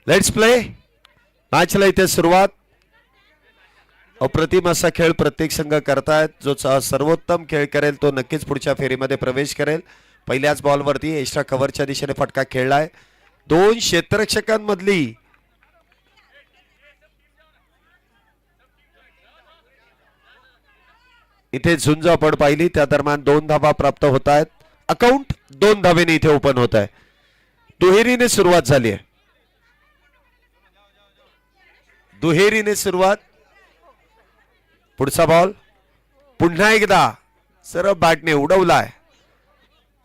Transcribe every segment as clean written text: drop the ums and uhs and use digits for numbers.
Let's play. मॅचला इथे सुरुवात. अप्रतिम असा खेळ प्रत्येक संघ करतायत. जो सर्वोत्तम खेळ करेल तो नक्कीच पुढच्या फेरीमध्ये प्रवेश करेल. पहिल्याच बॉलवरती एक्स्ट्रा कव्हरच्या दिशेने फटका खेळलाय. दोन क्षेत्ररक्षकांमधली इथे झुंज आपण पाहिली. त्या दरम्यान 2 धावा प्राप्त होत आहेत. अकाउंट 2 धावेने इथे ओपन होत आहे. दुहेरीने सुरुवात झाली आहे. दुहेरीने सुरुवात. पुढचा बॉल पुन्हा एकदा सरळ बॅटने उडवलाय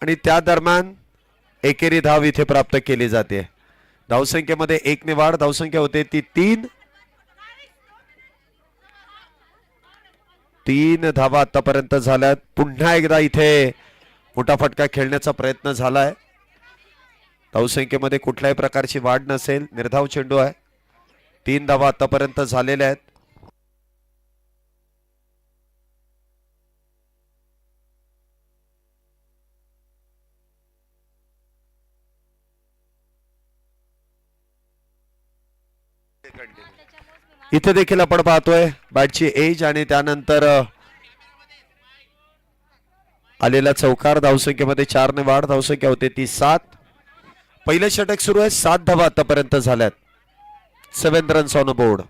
आणि त्या दरम्यान एकेरी धाव इथे प्राप्त केली जाते. धावसंख्येमध्ये 1 ने वाढ. धावसंख्या होते ती 3. 3 धावा आतापर्यंत झाल्यात. पुन्हा एकदा इथे मोठा फटका खेळण्याचा प्रयत्न झालाय. धावसंख्येमध्ये कुठल्याही प्रकारची वाढ नसेल. निर्धाव चेंडू आहे. 3 धावा आतापर्यंत झालेल्या आहेत. इथे देखील आपण पाहतोय बॅटची एज आणि त्यानंतर आलेला चौकार. धावसंख्येमध्ये 4 ने वाढ. धावसंख्या होते ती 7. पहिलं षटक सुरू आहे. 7 धावा आतापर्यंत झाल्यात. 7 रन्स ऑन बोर्ड.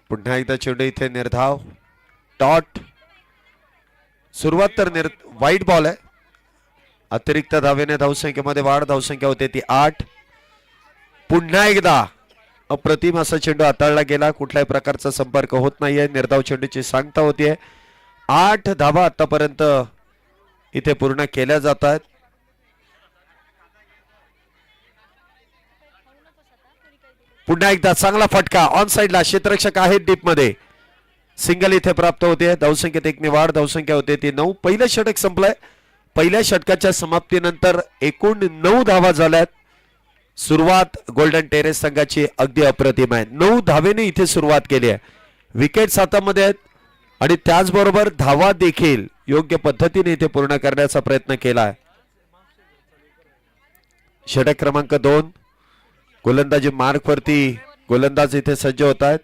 पुन्हा एकदा चेंडू इथे निर्धाव. डॉट. सुरुवात तर वाईट बॉल आहे. अतिरिक्त धावेने धावसंख्येमध्ये वाढ. धावसंख्या होते ती 8. पुन्हा एकदा अप्रतिम असा चेंडू हाताळला गेला. कुठल्याही प्रकारचा संपर्क होत नाहीये. निर्धाव चेंडूची सांगता होतीये. 8 धावा आतापर्यंत इथे पूर्ण केल्या जात आहेत. पुन्हा एकदा चांगला फटका ऑन साइडला. क्षेत्ररक्षक आहेत डीप मध्ये. सिंगल इथे प्राप्त होते. धावसंख्येत 1 ने वाढ. धावसंख्या होते ती 9. पहिलं षटक संपलंय. पहिल्या षटकाच्या समाप्तीनंतर एकूण 9 धावा झाल्यात. सुरुवात गोल्डन टेरेस संघाची अगदी अप्रतिम आहे. 9 धावेने इथे सुरुवात केली आहे. विकेट्स हातामध्ये आहेत आणि त्याचबरोबर धावा देखील योग्य पद्धतीने इथे पूर्ण करण्याचा प्रयत्न केला आहे. षटक क्रमांक 2. गोलंदाजी मार्क वरती गोलंदाज इथे सज्ज होत आहेत.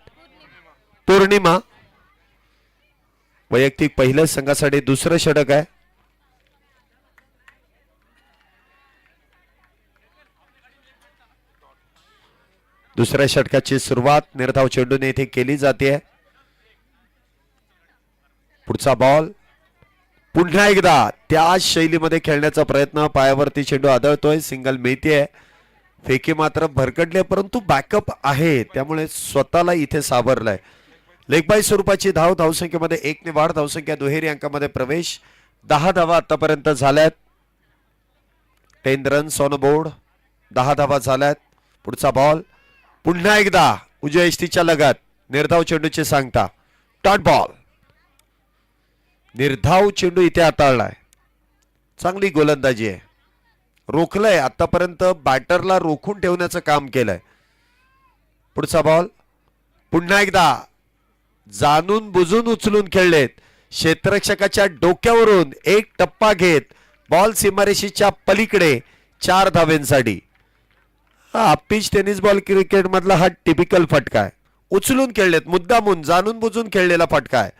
पौर्णिमा वैयक्तिक पहिल्या संघासाठी दुसरं षटक आहे. दुसऱ्या षटकाची सुरुवात निर्धाव चेंडूने इथे केली जाते. पुढचा बॉल पुन्हा एकदा त्या शैलीमध्ये खेळण्याचा प्रयत्न. पायावरती चेंडू आदळतोय. सिंगल मिळतेय. फेकी मात्र भरकटले परंतु बॅकअप आहे त्यामुळे स्वतःला इथे सावरलाय. लेग बाय स्वरूपाची धाव. धावसंख्येमध्ये 1 ने वाढ. धावसंख्या दुहेरी अंकामध्ये प्रवेश. 10 धावा आतापर्यंत झाल्यात. 10 रन्स ऑन बोर्ड. 10 धावा झाल्यात. पुढचा बॉल पुन्हा एकदा उजव्या यष्टीच्या लगत. निर्धाव चेंडूची सांगता. Dot ball. निर्धाव चेंडू इथे हाताळलाय. चांगली गोलंदाजी आहे. रोखलंय. आतापर्यंत बॅटरला रोखून ठेवण्याचं काम केलंय. पुढचा बॉल पुन्हा एकदा जाणून बुजून उचलून खेळलेत. क्षेत्ररक्षकाच्या डोक्यावरून एक टप्पा घेत बॉल सीमारेषेच्या पलीकडे 4 धावेंसाठी. हा पिच टेनिस बॉल क्रिकेट मधला हा टिपिकल फटका आहे. उचलून खेळलेत. मुद्दामून जाणून बुजून खेळलेला फटका आहे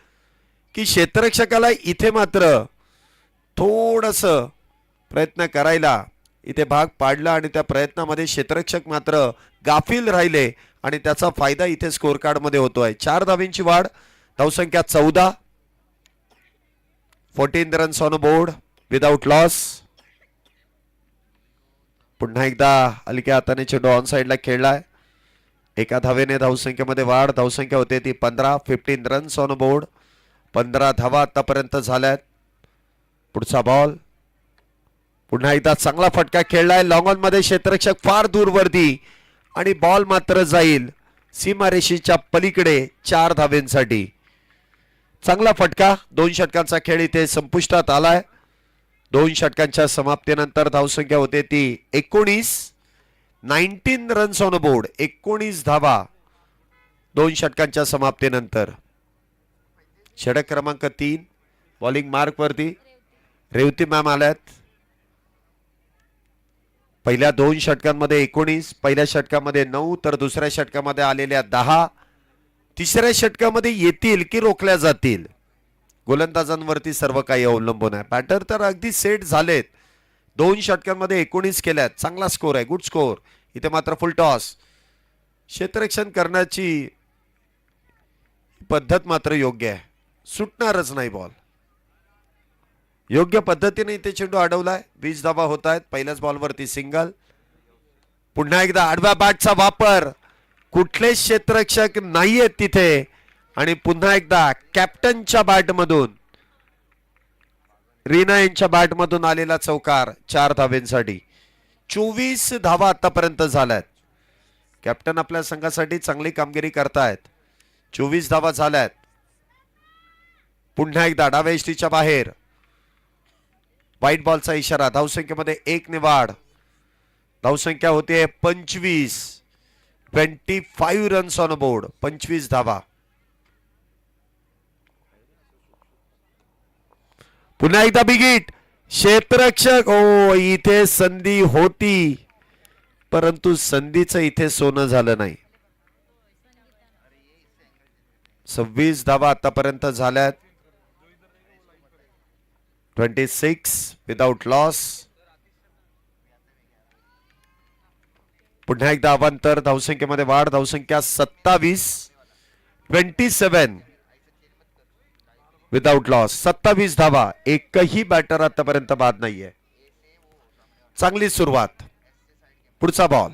की क्षेत्ररक्षकाला इथे मात्र थोडस प्रयत्न करायला इथे भाग पाडला आणि त्या प्रयत्नामध्ये क्षेत्ररक्षक मात्र गाफील राहिले आणि त्याचा फायदा इथे स्कोर कार्ड मध्ये होतोय. 4 धावेंची वाढ. धावसंख्या 14. 14 runs on board without loss. पुन्हा एकदा हलक्या हाताने चेंडू ऑन साइडला खेळलाय. 1 धावेने धावसंख्येमध्ये वाढ. धावसंख्या होते ती 15. 15 रन्स ऑन बोर्ड. 15 धावा आतापर्यंत झाल्यात. पुढचा बॉल पुन्हा एकदा चांगला फटका खेळलाय. लॉंग ऑन मध्ये क्षेत्ररक्षक फार दूरवरती आणि बॉल मात्र जाईल सीमारेषेच्या पलीकडे 4 धावेंसाठी. चांगला फटका. 2 षटकांचा खेळ इथे संपुष्टात आलाय. 2 षटकांच्या समाप्तीनंतर धावसंख्या होते ती 19 रन्स ऑन बोर्ड. 19 धावा 2 षटकांच्या समाप्तीनंतर. षटक क्रमांक 3 बॉलिंग मार्क वरती रेवती मॅम आल्यात. पहिल्या 2 षटकांमध्ये 19, पहिल्या षटकामध्ये 9, तर दुसऱ्या षटकामध्ये आलेल्या 10. तिसऱ्या षटकामध्ये येतील की रोखल्या जातील, गोलंदाजांवरती सर्व काही अवलंबून आहे. बॅटर तर अगदी सेट झालेत. 2 षटकांमध्ये 19 केल्यात. चांगला स्कोर आहे, गुड स्कोर. इथे मात्र फुल टॉस. क्षेत्ररक्षण करण्याची पद्धत मात्र योग्य आहे, सुटणारच नाही बॉल. योग्य पद्धतीने इथे चेंडू अडवलाय. 20 धावा होत आहेत. पहिल्याच बॉलवरती सिंगल. पुन्हा एकदा आडव्या बॅटचा वापर. कुठलेच क्षेत्ररक्षक नाहीयेत तिथे आणि पुन्हा एकदा कॅप्टनच्या बॅटमधून, रीना यांच्या बॅटमधून आलेला चौकार 4 धावेंसाठी. 24 धावा आतापर्यंत झाल्यात. कॅप्टन आपल्या संघासाठी चांगली कामगिरी करतायत. 24 धावा झाल्यात. पुन्हा एकदा डाव्या यष्टीच्या बाहेर व्हाईट बॉलचा इशारा. धावसंख्येमध्ये 1 ने वाढ. धावसंख्या होते 25. 25 रन्स ऑन बोर्ड. 25 धावा. पुन्हा एकदा बिगिट. क्षेत्ररक्षक, ओ इथे संधी होती परंतु संधीचं इथे सोनं झालं नाही. 26 धावा आतापर्यंत झाल्यात. 26 विदाउट लॉस. पुन्हा एकदा अवांतर. धावसंख्येमध्ये वाढ. धावसंख्या 27. 27 विदाउट लॉस. 27 धावा. एकही बॅटर आतापर्यंत बाद नाहीये. चांगली सुरुवात. पुढचा बॉल.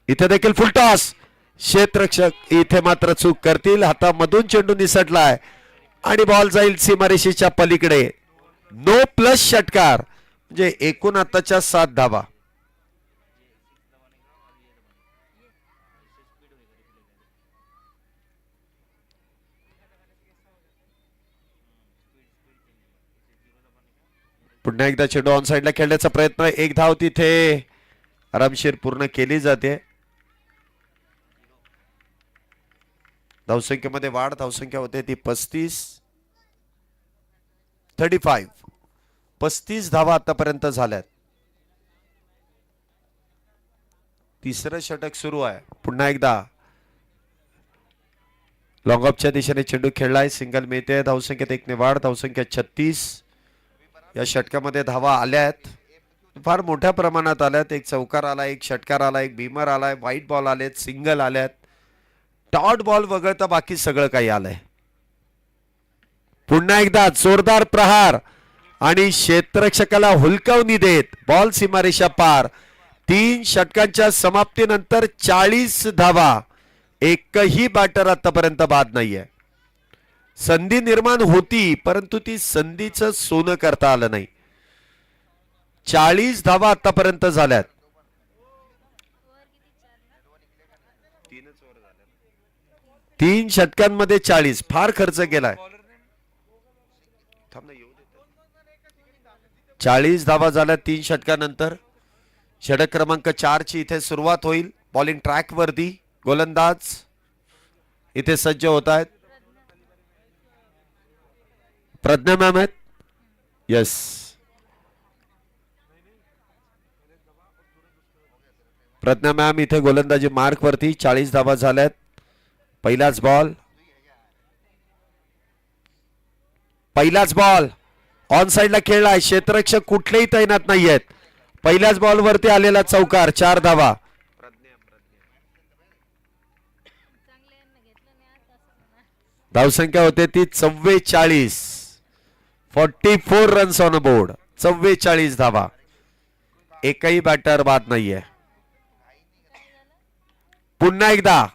इथे देखील फुल टॉस. क्षेत्ररक्षक इथे मात्र चूक करतील. हातामधून चेंडू निसटलाय आणि बॉल जाईल सीमारेषेच्या पलीकडे. नो प्लस षटकार म्हणजे एकूण आताच्या 7 धावा. पुन्हा एकदा चेंडू ऑन साइडला खेळण्याचा प्रयत्न. 1 धाव तिथे आरामशीर पूर्ण केली जाते. धावसंख्येमध्ये वाढ. धावसंख्या होते ती 35. 35 धावा आतापर्यंत झाल्यात. तिसरं षटक सुरू आहे. पुन्हा एकदा लॉंग ऑफच्या दिशेने चेंडू खेळलाय. सिंगल मिळते. धावसंख्येत 1 ने वाढ. धावसंख्या 36. या षटकामध्ये धावा आल्यात, फार मोठ्या प्रमाणात आल्यात. 1 चौकार आला, 1 षटकार आला, 1 भीमर आलाय, व्हाईट बॉल आलेत, सिंगल आल्यात. डॉट बॉल वगळता बाकी सगळं काही आलंय. पुन्हा एकदा जोरदार प्रहार आणि क्षेत्ररक्षकाला हुलकावणी देत बॉल सीमारेषा पार. 3 षटकांच्या समाप्तीनंतर 40 धावा. एकही बॅटर आतापर्यंत बाद नाहीये. संधी निर्माण होती परंतु ती संधीचं सोनं करता आलं नाही. 40 धावा आतापर्यंत झाल्यात. 3 षटकांमध्ये 40. फार खर्च केलाय. 40 धावा झाल्या 3 षटकानंतर. षटक क्रमांक 4 ची इथे सुरुवात होईल. बॉलिंग ट्रॅक वरती गोलंदाज इथे सज्ज होत आहेत. प्रज्ञा मॅम आहेत. यस, प्रज्ञा मॅम इथे गोलंदाजी मार्क वरती. 40 धावा झाल्यात. पहिलाच बॉल. ऑन साइडला खेळलाय. क्षेत्ररक्षक कुठलेही तैनात नाहीयेत. पहिल्याच बॉल वरती आलेला चौकार. 4 धावा. धावसंख्या होते ती 44. 44 रन्स ऑन बोर्ड. 44 धावा. एकही बॅटर बाद नाहीये. पुन्हा एकदा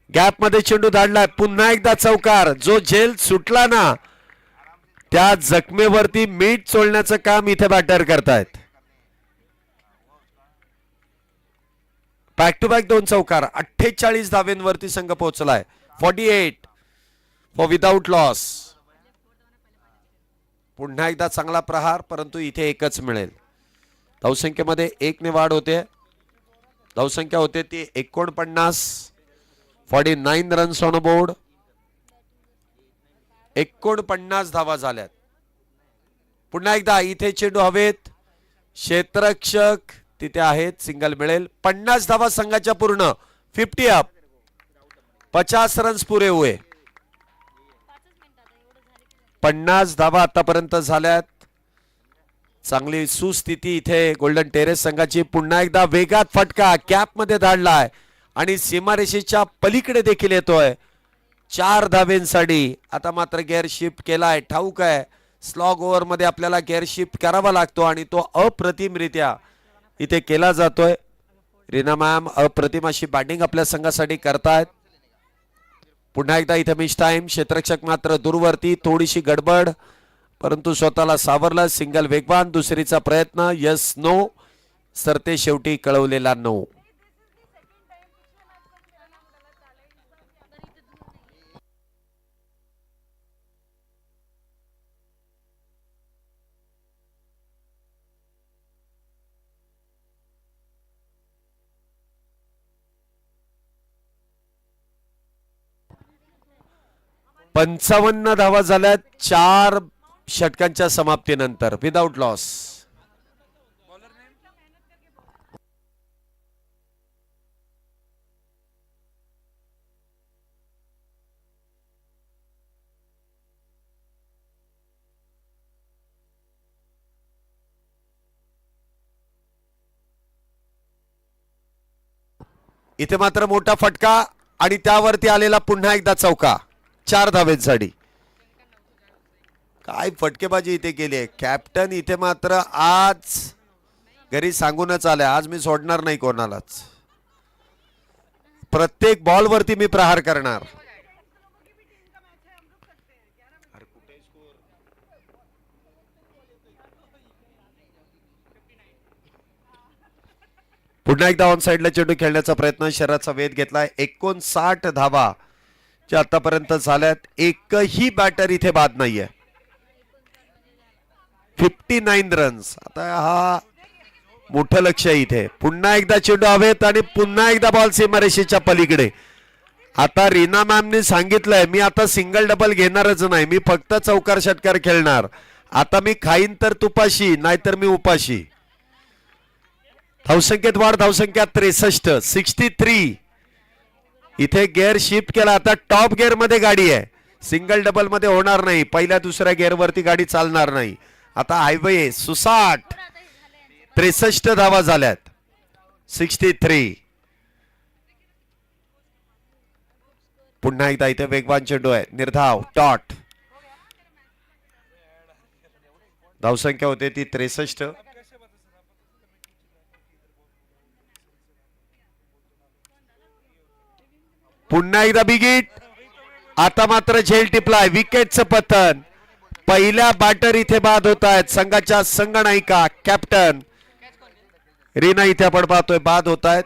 गॅप मध्ये चेंडू धाडलाय. पुन्हा एकदा चौकार. जो झेल सुटला ना त्या जखमेवरती मीठ चोळण्याचं काम इथे बॅटर करतायत. बॅक टू बॅक 2 चौकार. 48 धावेंवरती संघ पोहोचलाय. 48 फॉर विदाउट लॉस. पुन्हा एकदा चांगला प्रहार, परंतु इथे एकच मिळेल. धावसंख्येमध्ये 1 ने वाढ होते. धावसंख्या होते ती 49. 49 रन्स ऑन बोर्ड. 49 धावा झाल्यात. पुन्हा एकदा इथे चेंडू हवेत. क्षेत्ररक्षक तिथे आहेत, सिंगल मिळेल. 50 धावा संघाच्या पूर्ण. 50 अप. 50 रन्स पुरे हुए. 50 धावा आतापर्यंत झाल्यात. चांगली सुस्थिती इथे गोल्डन टेरेस संघाची. पुन्हा एकदा वेगात फटका कॅप मध्ये धाडलाय आणि सीमारेषेच्या पलीकडे देखील येतोय. 4 धावेंसाठी. आता मात्र गेअर शिफ्ट केलाय. ठाऊक आहे स्लॉग ओव्हर मध्ये आपल्याला गेअर शिफ्ट करावा लागतो आणि तो अप्रतिमरित्या इथे केला जातोय. रीना मॅम अप्रतिम अशी बॅटिंग आपल्या संघासाठी करतायत. पुन्हा एकदा इथे मिस टाइम. क्षेत्ररक्षक मात्र दूरवरती. थोडीशी गडबड, परंतु स्वतःला सावरलं. सिंगल वेगवान. दुसरीचा प्रयत्न. Yes no. सरते शेवटी कळवलेला नो. पंचावन्न धावा झाल्यात 4 षटकांच्या समाप्तीनंतर विदाउट लॉस. इथे मात्र मोठा फटका आणि त्यावरती आलेला पुन्हा एकदा चौका. 4 धावेंसाठी. काय फटकेबाजी इथे केली आहे. कॅप्टन इथे मात्र आज घरी सांगूनच आले, आज मी सोडणार नाही कोणालाच. प्रत्येक बॉल वरती मी प्रहार करणार. पुन्हा एकदा ऑन साइडला चेंडू खेळण्याचा प्रयत्न. शरीराचा वेध घेतलाय. 59 धावा जे आतापर्यंत झाल्यात. एकही बॅटर इथे बाद नाहीये. 59 रन्स. आता हा मोठं लक्ष आहे इथे. पुन्हा एकदा चेंडू हवेत आणि पुन्हा एकदा बॉल सीमारेषेच्या पलीकडे. आता रीना मॅमने सांगितलंय मी आता सिंगल डबल घेणारच नाही, मी फक्त चौकार षटकार खेळणार. आता मी खाईन तर तुपाशी, नाहीतर मी उपाशी. धावसंख्येत वाढ. धावसंख्या 63. 63. इथे गेअर शिफ्ट केला. आता टॉप गेअर मध्ये गाडी आहे. सिंगल डबल मध्ये होणार नाही. पहिल्या दुसऱ्या गेअर वरती गाडी चालणार नाही. आता हायवे सुसाट. 63 धावा झाल्यात. 63. पुन्हा एकदा इथे वेगवान चेंडू आहे. निर्धाव डॉट. धावसंख्या होते ती 63. पुन्हा एकदा बिगिट. आता मात्र झेल टिपलाय. विकेटचं पतन. पहिल्या बॅटर इथे बाद होत आहेत. संघाच्या संघनायिका कॅप्टन रीना इथे आपण पाहतोय बाद होत आहेत.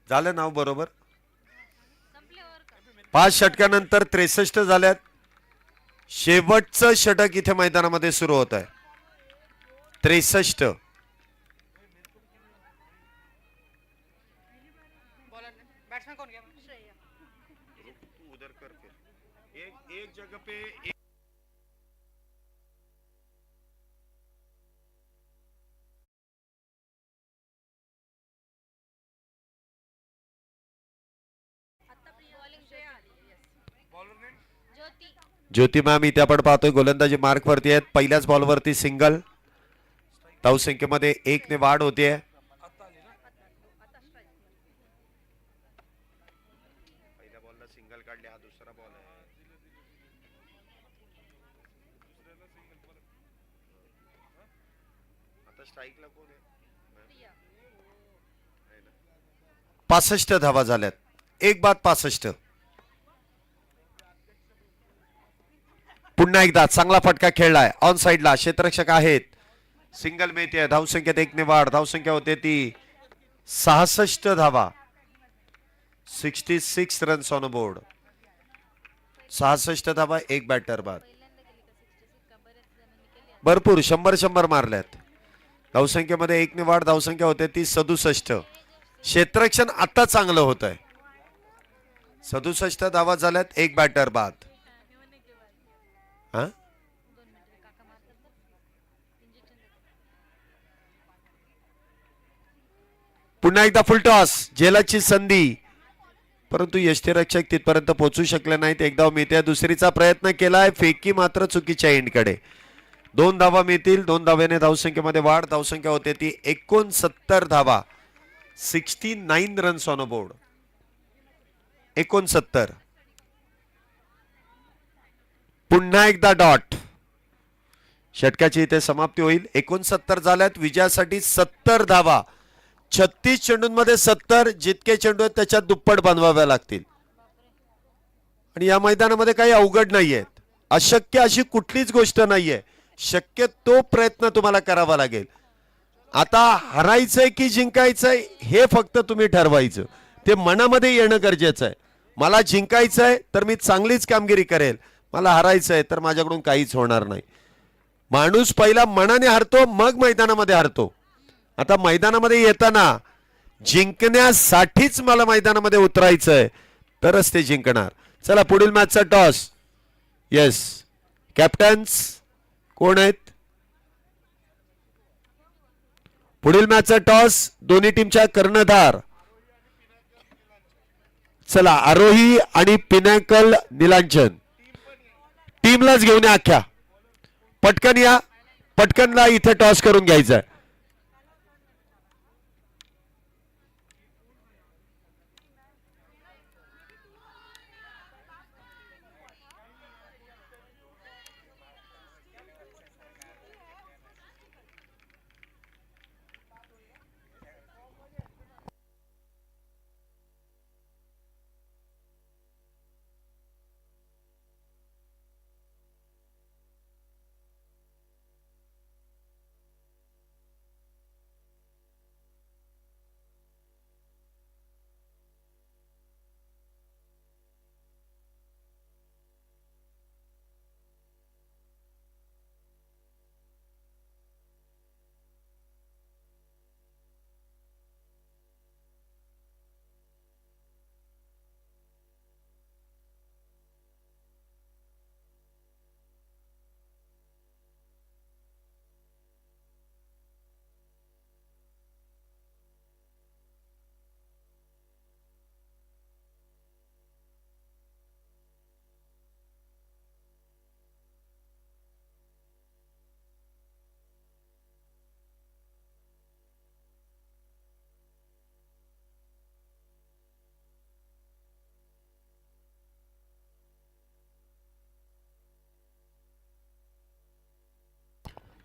झालं नाव बरोबर. 5 षटकानंतर 63 झाल्यात. शेवटचं षटक इथे मैदानामध्ये सुरू होत आहे. 63. ज्योती मॅम इथे आपण पाहतोय गोलंदाजी मार्क वरती आहेत. पहिल्याच बॉल वरती सिंगल. धावसंख्येमध्ये 1 ने वाढ होतीये. पहिल्या बॉलला सिंगल काढले. हा दुसरा बॉल आहे. आता स्ट्राइकला कोण आहे. 65 धावा झाल्यात. 1 बाद 65. पुन्हा एकदा चांगला फटका खेळलाय ऑन साइडला, क्षेत्ररक्षक आहेत, सिंगल मिळते, धावसंख्येत 1 ने वाढ, धावसंख्या होते ती 66 धावा, 66 रन्स ऑन बोर्ड, 66 धावा, एक बॅटर बाद, भरपूर 100 मारल्यात, धावसंख्येमध्ये 1 ने वाढ, धावसंख्या होते ती 67, क्षेत्ररक्षण आता चांगलं होत आहे, 67 धावा झाल्यात, एक बॅटर बाद. हा पुन्हा एकदा फुलटॉस, झेलाची संधी, परंतु यष्टीरक्षक तिथपर्यंत पोहोचू शकले नाहीत. एक धाव मिळते, दुसरीचा प्रयत्न केलाय, फेकी मात्र चुकीच्या एंडकडे. 2 धावा मिळतील, 2 धाव्याने धावसंख्येमध्ये वाढ, धावसंख्या होते ती 69 धावा, 69 रन्स ऑन बोर्ड, 69. पुन्हा एकदा डॉट, षटकाची इथे समाप्ती होईल. 69 झाल्यात, विजयासाठी 70 धावा, 36 चेंडूंमध्ये 70, जितके चेंडू आहेत त्याच्यात दुप्पट बनवाव्या लागतील. आणि या मैदानामध्ये काही अवघड नाहीये, अशक्य अशी कुठलीच गोष्ट नाहीये, शक्य तो प्रयत्न तुम्हाला करावा लागेल. आता हरायचंय की जिंकायचंय हे फक्त तुम्ही ठरवायचं, ते मनामध्ये येणं गरजेचं आहे. मला जिंकायचंय तर मी चांगलीच कामगिरी करेल, मला हरायचंय तर माझ्याकडून काहीच होणार नाही. माणूस पहिला मनाने हरतो, मग मैदानामध्ये हरतो. आता मैदानामध्ये येताना जिंकण्यासाठीच मला मैदानामध्ये उतरायचंय, तरच ते जिंकणार. चला पुढील मॅचचा टॉस. येस, कॅप्टन्स कोण आहेत? पुढील मॅचचा टॉस दोन्ही टीमच्या कर्णधार. चला आरोही आणि पिनॅकल निलांजन टीमलाच घेऊन या, अख्ख्या पटकन या, पटकनला इथे टॉस करून घ्यायचं.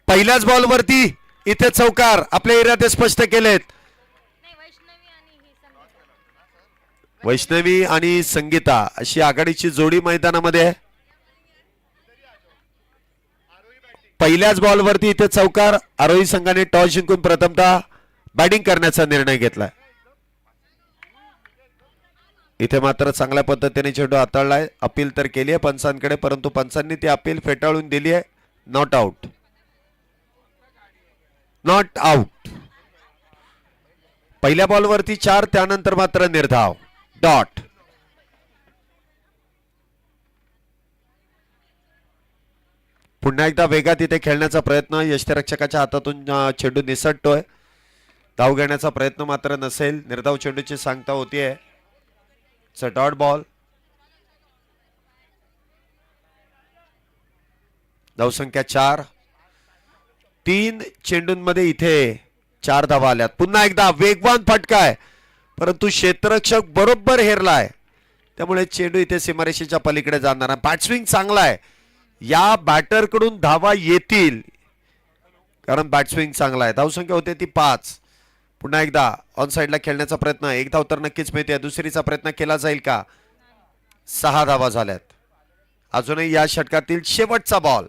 पहिल्याच बॉलवरती इथे चौकार आपल्या एरियात स्पष्ट केलेत. वैष्णवी आणि संगीता अशी आघाडीची जोडी मैदानामध्ये आहे. पहिल्याच बॉलवरती इथे चौकार. आरोही संघाने टॉस जिंकून प्रथमतः बॅटिंग करण्याचा निर्णय घेतलाय. इथे मात्र चांगल्या पद्धतीने चेंडू हाताळलाय. अपील तर केली आहे पंचांकडे, परंतु पंचांनी ती अपील फेटाळून दिली आहे. Not out, not out. पहिल्या बॉलवरती 4, त्यानंतर मात्र निर्धाव. डॉट. पुन्हा एकदा वेगात इथे खेळण्याचा प्रयत्न. यष्टीरक्षकाच्या हातातून चेंडू निसटतोय. धाव घेण्याचा प्रयत्न मात्र नसेल. निर्धाव चेंडूची सांगता होतीये. Dot ball. धावसंख्या 4. 3 चेंडूंमध्ये इथे 4 धावा आल्यात. पुन्हा एकदा वेगवान फटका आहे, परंतु क्षेत्ररक्षक बरोबर हेरलाय, त्यामुळे चेंडू इथे सीमारेषेच्या पलीकडे जाणार आहे. बॅटस्विंग चांगला आहे. या बॅटर कडून धावा येतील कारण बॅटस्विंग चांगला आहे. धावसंख्या होते ती 5. पुन्हा एकदा ऑन साइडला खेळण्याचा प्रयत्न. एक धाव तर नक्कीच मिळते. दुसरीचा प्रयत्न केला जाईल का? 6 धावा झाल्यात. अजूनही या षटकातील शेवटचा बॉल.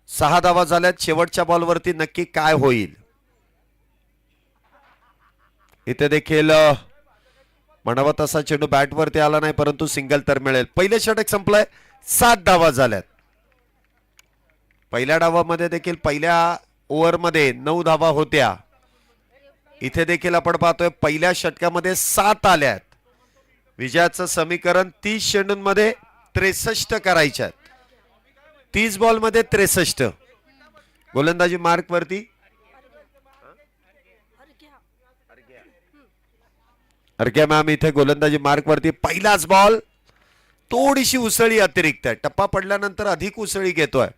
6 धावा झाल्यात. शेवटच्या बॉलवरती नक्की काय होईल. इथे देखील म्हणावा तसा चेंडू बॅटवरती आला नाही, परंतु सिंगल तर मिळेल. पहिले षटक संपलंय. 7 धावा झाल्यात. पहिल्या डावामध्ये देखील पहिल्या ओव्हरमध्ये 9 धावा होत्या. इथे देखील आपण पाहतोय पहिल्या षटकामध्ये 7 आल्यात. विजयाचं समीकरण 30 चेंडूंमध्ये 63 करायच्यात. 30 बॉलमध्ये 63. गोलंदाजी मार्क वरती अर्घ्या मॅम इथे गोलंदाजी मार्क वरती. पहिलाच बॉल थोडीशी उसळी अतिरिक्त आहे. टप्पा पडल्यानंतर अधिक उसळी घेतोय.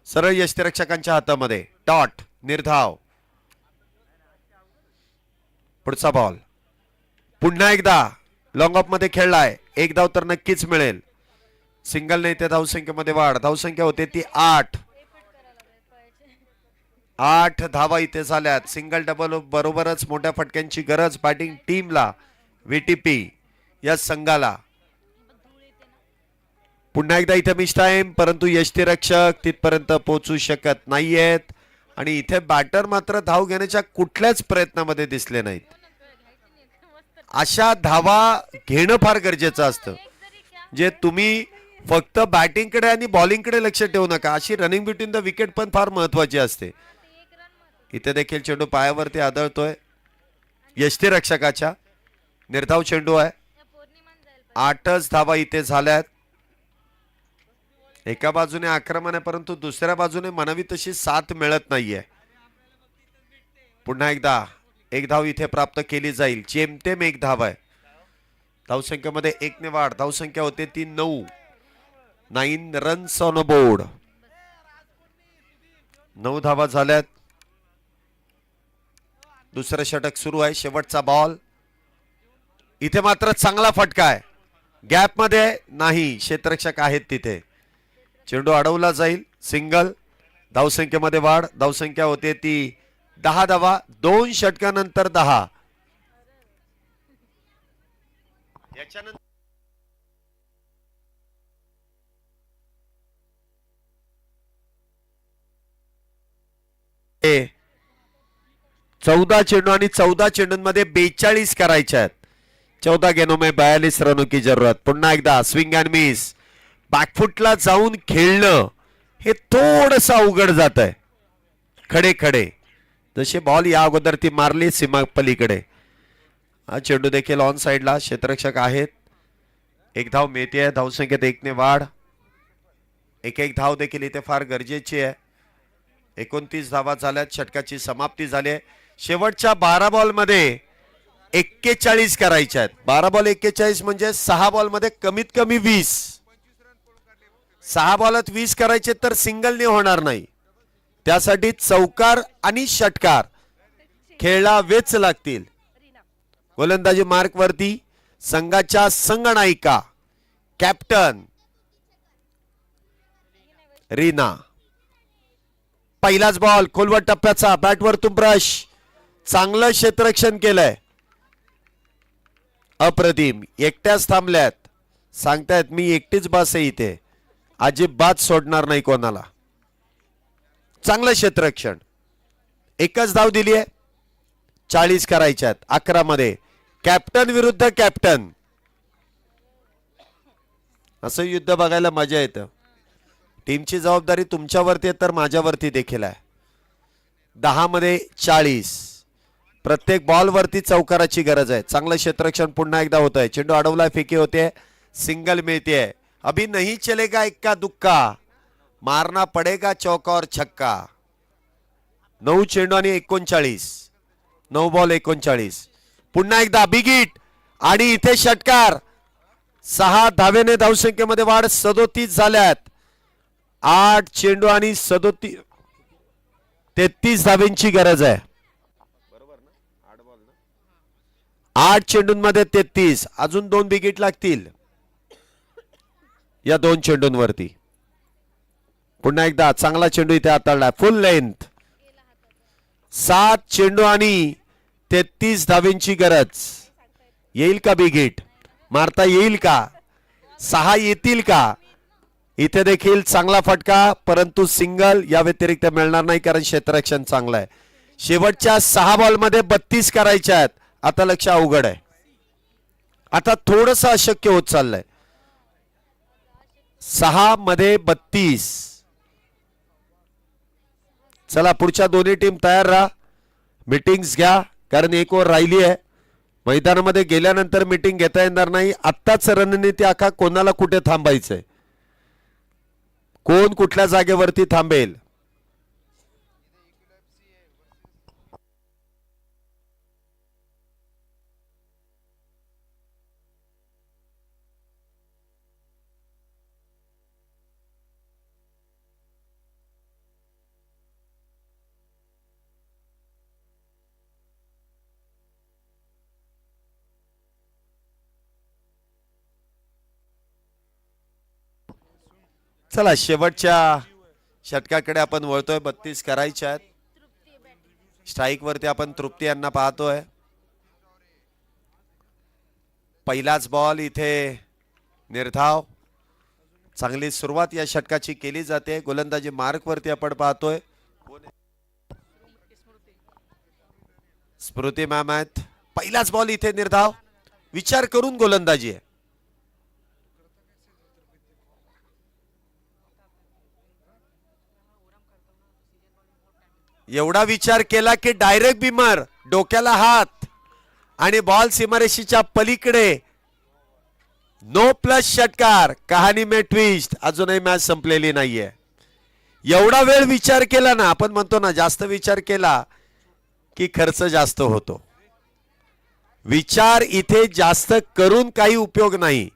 सरळ यष्टिरक्षकांच्या हातामध्ये. डॉट निर्धाव. पुढचा बॉल पुन्हा एकदा लॉंग ऑफ मध्ये खेळलाय. 1 धाव तर नक्कीच मिळेल. सिंगल नाही ते धावसंख्येमध्ये वाढ. धावसंख्या होते ती 8. 8 धावा इथे झाल्यात. सिंगल डबल बरोबरच मोठ्या फटक्यांची गरज बॅटिंग टीमला, व्हीटीपी या संघाला. पुन्हा एकदा इथे मिस टाइम, परंतु यष्टिरक्षक तिथपर्यंत पोहोचू शकत नाहीयेत. आणि इथे बॅटर मात्र धाव घेण्याच्या कुठल्याच प्रयत्नामध्ये दिसले नाहीत. अशा धावा घेणं फार गरजेचं असतं. जे तुम्ही फक्त बॅटिंगकडे आणि बॉलिंगकडे लक्ष ठेवू नका. अशी रनिंग बिटवीन द विकेट पण फार महत्वाची असते. इथे देखील चेंडू पायावरती आदळतोय यष्टिरक्षकाच्या. निर्धाव चेंडू आहे. 8च धावा इथे झाल्यात. एका बाजूने आक्रमण आहे, परंतु दुसऱ्या बाजूने म्हणावी तशी साथ मिळत नाहीये. पुन्हा एकदा 1 धाव इथे प्राप्त केली जाईल. जेमतेम 1 धाव आहे. धावसंख्येमध्ये 1 ने वाढ. धावसंख्या होते ती 9. 9 रन्स ऑन अ बोर्ड. 9 धावा झाल्यात. दुसरं षटक सुरू आहे. शेवटचा बॉल. इथे मात्र चांगला फटका आहे. गॅप मध्ये नाही. क्षेत्ररक्षक आहेत तिथे. चेंडू अडवला जाईल. सिंगल. धावसंख्येमध्ये वाढ. धावसंख्या होते ती 10 धावा. 2 षटकानंतर 10. याच्यानंतर 14 चेंडू आणि 14 चेंडूंमध्ये 42 करायचे आहेत. 14 गेनों में 42 रनों की जरूरत. पुन्हा एकदा स्विंग अँड मिस. बॅकफुटला जाऊन खेळणं हे थोडस अवघड जात आहे. खडे खडे जसे बॉल या अगोदर ती मारली सीमा पलीकडे. हा चेंडू देखील ऑन साइडला. क्षेत्ररक्षक आहेत. 1 धाव मिळते. धावसंख्येत 1 ने वाढ. एक धाव देखील इथे फार गरजेची आहे. 29 धावा झाल्यात. षटकाची समाप्ती झाली आहे. शेवटच्या 12 बॉल मध्ये 41 करायच्या आहेत. 12 बॉल 41 म्हणजे 6 बॉल मध्ये कमीत कमी 20. 6 बॉलात 20 करायचे तर सिंगलने होणार नाही. त्यासाठी चौकार आणि षटकार खेळावेच लागतील. गोलंदाजी मार्क वरती संघाच्या संघनायिका कॅप्टन रीना. पहिलाच बॉल खोलवर टप्प्याचा. बॅटवरतून ब्रश. चांगलं क्षेत्ररक्षण केलंय. अप्रतिम. एकट्याच थांबल्यात. सांगतायत मी एकटीच बस आहे इथे. अजिबात सोडणार नाही कोणाला. चांगलं क्षेत्ररक्षण. 1च धाव दिली आहे. 40 करायच्यात. 11 मध्ये. कॅप्टन विरुद्ध कॅप्टन. असं युद्ध बघायला मजा येतं. टीमची जबाबदारी तुमच्यावरती आहे तर माझ्यावरती देखील आहे. 10 मध्ये 40. प्रत्येक बॉल वरती चौकाराची गरज आहे. चांगलं क्षेत्ररक्षण पुन्हा एकदा होत आहे. चेंडू अडवलाय. फेकी होते. सिंगल मिळते. अभी नहीं चलेगा इक्का दुक्का. मारना पडेगा चौका और छक्का. 9 चेंडू आणि 39. 9 बॉल 39. पुन्हा एकदा बिग हिट आणि इथे षटकार. 6 धावेने धावसंख्येमध्ये वाढ. 37 झाल्यात. 8 चेंडू आणि 33 धावेंची गरज आहे. 8 चेंडूंमध्ये 33. अजून 2 बिग हिट लागतील या 2 चेंडूंवरती. पुन्हा एकदा चांगला चेंडू इथे हाताळला. फुल लेंथ. 7 चेंडू आणि 33 धावेंची गरज. येईल का बिग हिट? मारता येईल का? 6 येतील का? इथे देखील चांगला फटका, परंतु सिंगल या व्यतिरिक्त मिळणार नाही कारण क्षेत्ररक्षण चांगलं आहे. शेवटच्या 6 बॉलमध्ये 32 करायच्या आहेत. आता लक्ष अवघड आहे, आता थोडंसं अशक्य होत चाललंय. 6 मध्ये 32. चला पुढच्या दोन्ही टीम तयार राहा, मीटिंग्स घ्या कारण एक ओव्हर राहिली आहे. मैदानामध्ये गेल्यानंतर मीटिंग घेता येणार नाही. आत्ताच रणनीती आखा, कोणाला कुठे थांबायचंय, कोण कुठल्या जागेवरती थांबेल. चला शेवटच्या षटकाकडे आपण वळतोय. 32 करायच्या आहेत. स्ट्राईक वरती आपण तृप्ती यांना पाहतोय. पहिलाच बॉल इथे निर्धाव. चांगली सुरुवात या षटकाची केली जाते. गोलंदाजी मार्क वरती आपण पाहतोय. स्मृती मॅम आहेत. पहिलाच बॉल इथे निर्धाव. विचार करून गोलंदाजी आहे. एवढा विचार केला की डायरेक्ट बिमर, डोक्याला हात आणि बॉल सीमारेषेच्या पलीकडे. नो प्लस षटकार. कहाणी में ट्विस्ट. अजूनही मॅच संपलेली नाहीये. एवढा वेळ विचार केला ना, आपण म्हणतो ना जास्त विचार केला की खर्च जास्त होतो. विचार इथे जास्त करून काही उपयोग नाही.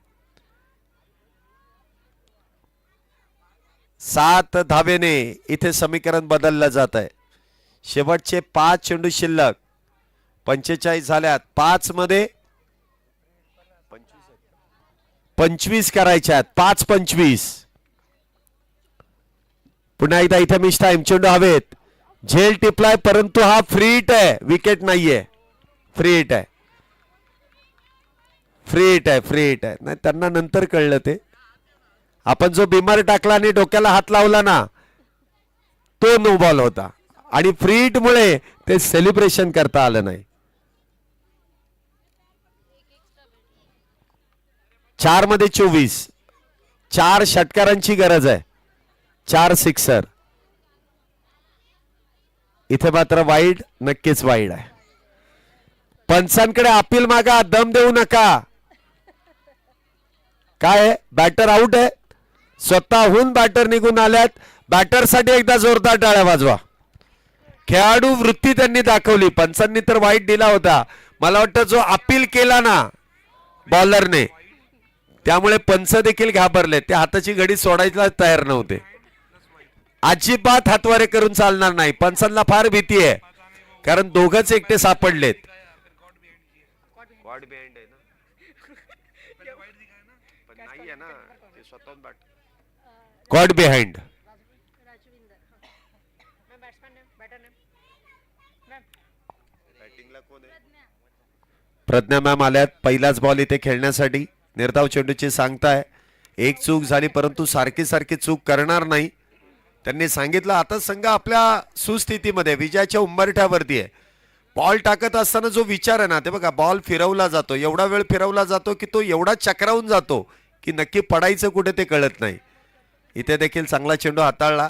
7 धावेने इथे समीकरण बदललं जात आहे. शेवटचे 5 चेंडू शिल्लक. 45 झाल्यात. 5 मध्ये 25 करायच्या आहेत. 5-25. पुन्हा एकदा इथे मिस टाइम. चेंडू हवेत. झेल टिपलाय परंतु हा फ्री हिट आहे. विकेट नाहीये. फ्री हिट आहे. फ्री हिट आहे. फ्री हिट आहे. नाही त्यांना नंतर कळलं ते. आपण जो बिमार टाकला आणि डोक्याला हात लावला ना, तो नो बॉल होता आणि फ्री हिट मुळे ते सेलिब्रेशन करता आलं नाही. 4 मध्ये 24. 4 षटकारांची गरज आहे. 4 सिक्सर. इथे मात्र वाईड, नक्कीच वाईड आहे. पंचांकडे अपील मागा, दम देऊ नका. काय बॅटर आउट आहे. स्वतःहून बॅटर निघून आल्यात. बॅटरसाठी एकदा जोरदार टाळ्या वाजवा. खेळाडू वृत्ती त्यांनी दाखवली. पंचांनी तर वाईट दिला होता. मला वाटतं जो अपील केला ना बॉलरने, त्यामुळे पंच देखील घाबरले. ते हाताची घडी सोडायला तयार नव्हते. अजिबात हातवारे करून चालणार नाही. पंचांना फार भीती आहे कारण दोघच एकटे सापडलेत. Caught behind. प्रज्ञा मॅम आल्यात. पहिलाच बॉल इथे खेळण्यासाठी. निर्धाव चेंडूची सांगताय. एक चूक झाली परंतु सारखी सारखी चूक करणार नाही. त्यांनी सांगितलं आता संघ आपल्या सुस्थितीमध्ये विजयाच्या उंबरठ्यावरती आहे. बॉल टाकत असताना जो विचार आहे ना, ते बघा बॉल फिरवला जातो. एवढा वेळ फिरवला जातो की तो एवढा चक्रावून जातो की नक्की पडायचं कुठे ते कळत नाही. इथे देखील चांगला चेंडू हाताळला.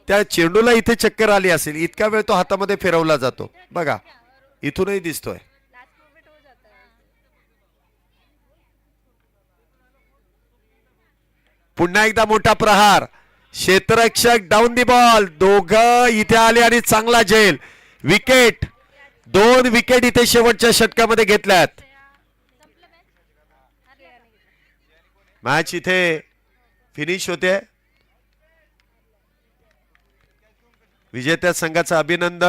त्या चेंडूला इथे चक्कर आली असेल, इतका वेळ तो हातामध्ये फिरवला जातो. बघा इथूनही दिसतोय. पुन्हा एकदा मोठा प्रहार. क्षेत्ररक्षक डाऊन दी बॉल. दोघं इथे आले आणि चांगला झेल. विकेट. 2 विकेट इथे शेवटच्या षटकामध्ये घेतल्यात. मॅच इथे फिनिश होते. विजेत्या संघाचं अभिनंदन.